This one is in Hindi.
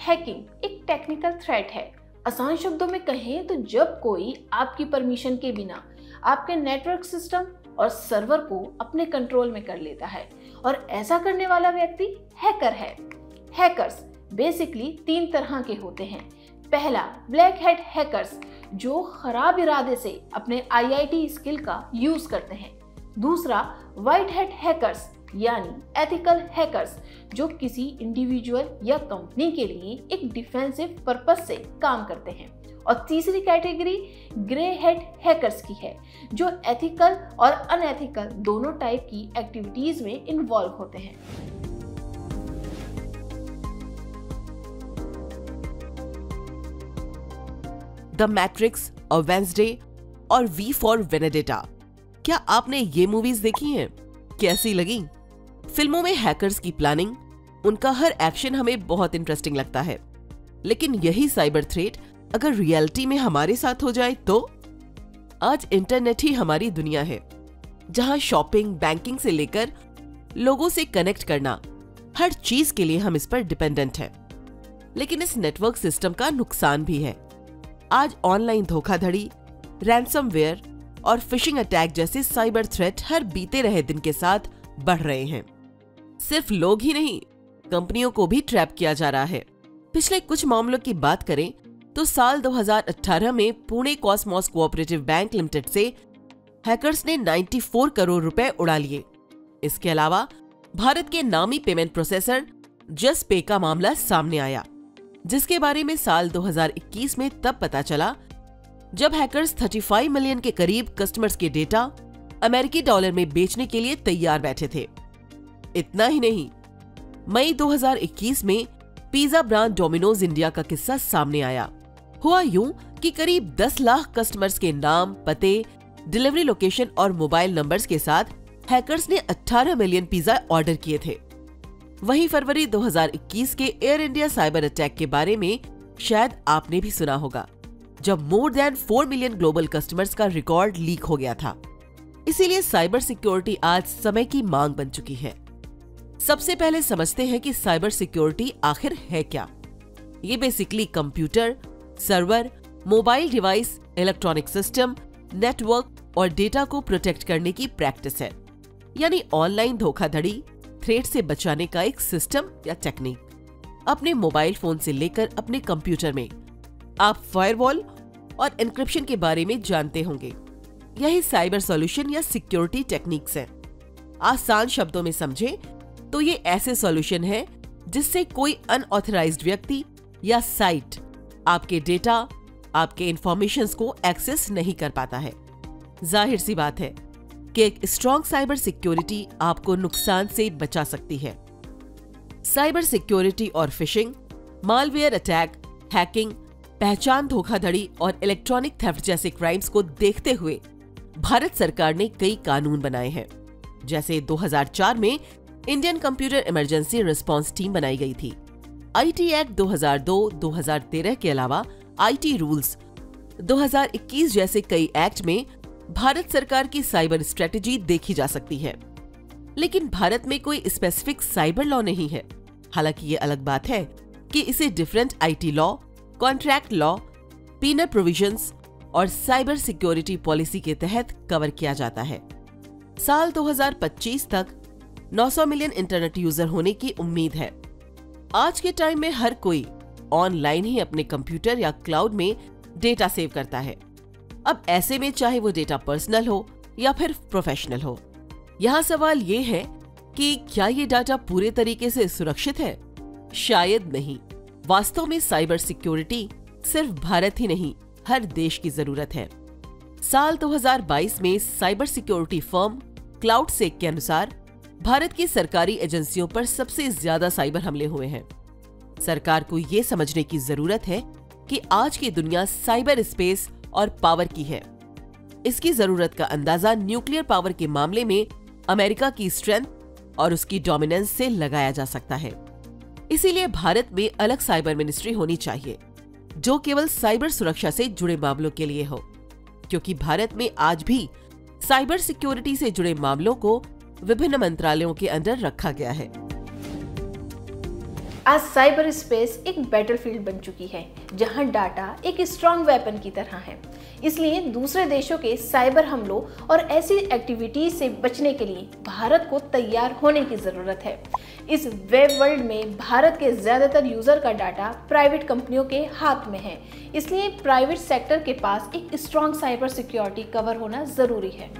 हैकिंग एक टेक्निकल थ्रेट है। आसान शब्दों में कहें तो जब कोई आपकी परमिशन के बिना आपके नेटवर्क सिस्टम और सर्वर को अपने कंट्रोल में कर लेता है, और ऐसा करने वाला व्यक्ति हैकर है। हैकर्स बेसिकली 3 तरह के होते हैं। पहला, ब्लैक हैट हैकर्स, जो खराब इरादे से अपने आईआईटी स्किल का यूज करते हैं। दूसरा, व्हाइट हैट हैकर्स यानी एथिकल हैकर्स, जो किसी इंडिविजुअल या कंपनी के लिए एक डिफेंसिव पर्पस से काम करते हैं। और तीसरी कैटेगरी ग्रे हैट हैकर्स की है, जो एथिकल और अनएथिकल दोनों टाइप की एक्टिविटीज में इन्वॉल्व होते हैं। द मैट्रिक्स और वेंसडे और वी फॉर वेनेडिटा, क्या आपने ये मूवीज देखी हैं? कैसी लगी? फिल्मों में हैकर्स की प्लानिंग, उनका हर एक्शन हमें बहुत इंटरेस्टिंग लगता है, लेकिन यही साइबर थ्रेट अगर रियलिटी में हमारे साथ हो जाए तो? आज इंटरनेट ही हमारी दुनिया है, जहां शॉपिंग, बैंकिंग से लेकर लोगों से कनेक्ट करना, हर चीज के लिए हम इस पर डिपेंडेंट हैं। लेकिन इस नेटवर्क सिस्टम का नुकसान भी है। आज ऑनलाइन धोखाधड़ी, रैंसमवेयर और फिशिंग अटैक जैसे साइबर थ्रेट हर बीते रहे दिन के साथ बढ़ रहे हैं। सिर्फ लोग ही नहीं, कंपनियों को भी ट्रैप किया जा रहा है। पिछले कुछ मामलों की बात करें तो साल 2018 में Pune Cosmos cooperative bank limited से हैकर्स ने 94 करोड़ रुपए उड़ा लिए। इसके अलावा भारत के नामी पेमेंट प्रोसेसर जस्ट पे का मामला सामने आया, जिसके बारे में साल 2021 में तब पता चला जब हैकर्स 35 मिलियन के करीब कस्टमर्स के डेटा अमेरिकी डॉलर में बेचने के लिए तैयार बैठे थे। इतना ही नहीं, मई 2021 में पिज्जा ब्रांड डोमिनोज इंडिया का किस्सा सामने आया। हुआ यूं कि करीब 10 लाख कस्टमर्स के नाम, पते, डिलीवरी लोकेशन और मोबाइल नंबर्स के साथ हैकर्स ने 18 मिलियन पिज्जा ऑर्डर किए थे। वहीं फरवरी 2021 के एयर इंडिया साइबर अटैक के बारे में शायद आपने भी सुना होगा, जब more than 4 million global customers का रिकॉर्ड लीक हो गया था। इसीलिए साइबर सिक्योरिटी आज समय की मांग बन चुकी है। सबसे पहले समझते हैं कि साइबर सिक्योरिटी आखिर है क्या। ये basically computer, server, mobile device, electronic system, network और डेटा को प्रोटेक्ट करने की प्रैक्टिस है, यानी ऑनलाइन धोखाधड़ी, थ्रेट से बचाने का एक सिस्टम या टेक्निक। अपने मोबाइल फोन से लेकर अपने कंप्यूटर में आप फायरवॉल और एन्क्रिप्शन के बारे में जानते होंगे। यही साइबर सॉल्यूशन या सिक्योरिटी टेक्निक्स हैं। आसान शब्दों में समझें तो ये ऐसे सॉल्यूशन है जिससे कोई अनऑथराइज्ड व्यक्ति या साइट आपके डेटा, आपके इंफॉर्मेशंस को एक्सेस नहीं कर पाता है। जाहिर सी बात है कि एक स्ट्रॉन्ग साइबर सिक्योरिटी आपको नुकसान से बचा सकती है। साइबर सिक्योरिटी और फिशिंग, मालवेयर अटैक, हैकिंग, पहचान धोखाधड़ी और इलेक्ट्रॉनिक थेफ्ट जैसे क्राइम्स को देखते हुए भारत सरकार ने कई कानून बनाए हैं। जैसे 2004 में Indian computer emergency response team बनाई गई थी। आईटी एक्ट 2002-2013 के अलावा आईटी रूल्स 2021 जैसे कई एक्ट में भारत सरकार की साइबर स्ट्रेटेजी देखी जा सकती है। लेकिन भारत में कोई स्पेसिफिक साइबर लॉ नहीं है। हालांकि ये अलग बात है कि इसे different IT law, contract law, penal provisions और साइबर सिक्योरिटी पॉलिसी के तहत कवर किया जाता है। साल 2025 तक 900 मिलियन इंटरनेट यूजर होने की उम्मीद है। आज के टाइम में हर कोई ऑनलाइन ही अपने कंप्यूटर या क्लाउड में डेटा सेव करता है। अब ऐसे में चाहे वो डेटा पर्सनल हो या फिर प्रोफेशनल हो, यहाँ सवाल ये है कि क्या ये डाटा पूरे तरीके से सुरक्षित है? शायद नहीं। वास्तव में साइबर सिक्योरिटी सिर्फ भारत ही नहीं, हर देश की जरूरत है। साल 2022 में साइबर सिक्योरिटी फर्म क्लाउडसेक के अनुसार भारत की सरकारी एजेंसियों पर सबसे ज्यादा साइबर हमले हुए हैं। सरकार को ये समझने की जरूरत है कि आज की दुनिया साइबर स्पेस और पावर की है। इसकी जरूरत का अंदाजा न्यूक्लियर पावर के मामले में अमेरिका की स्ट्रेंथ और उसकी डोमिनेंस से लगाया जा सकता है। इसीलिए भारत में अलग साइबर मिनिस्ट्री होनी चाहिए जो केवल साइबर सुरक्षा से जुड़े मामलों के लिए हो, क्योंकि भारत में आज भी साइबर सिक्योरिटी से जुड़े मामलों को विभिन्न मंत्रालयों के अंदर रखा गया है। आज साइबर स्पेस एक बैटलफील्ड बन चुकी है, जहां डाटा एक स्ट्रॉन्ग वेपन की तरह है। इसलिए दूसरे देशों के साइबर हमलों और ऐसी एक्टिविटीज से बचने के लिए भारत को तैयार होने की जरूरत है। इस वेब वर्ल्ड में भारत के ज्यादातर यूजर का डाटा प्राइवेट कंपनियों के हाथ में है, इसलिए प्राइवेट सेक्टर के पास एक स्ट्रॉन्ग साइबर सिक्योरिटी कवर होना जरूरी है।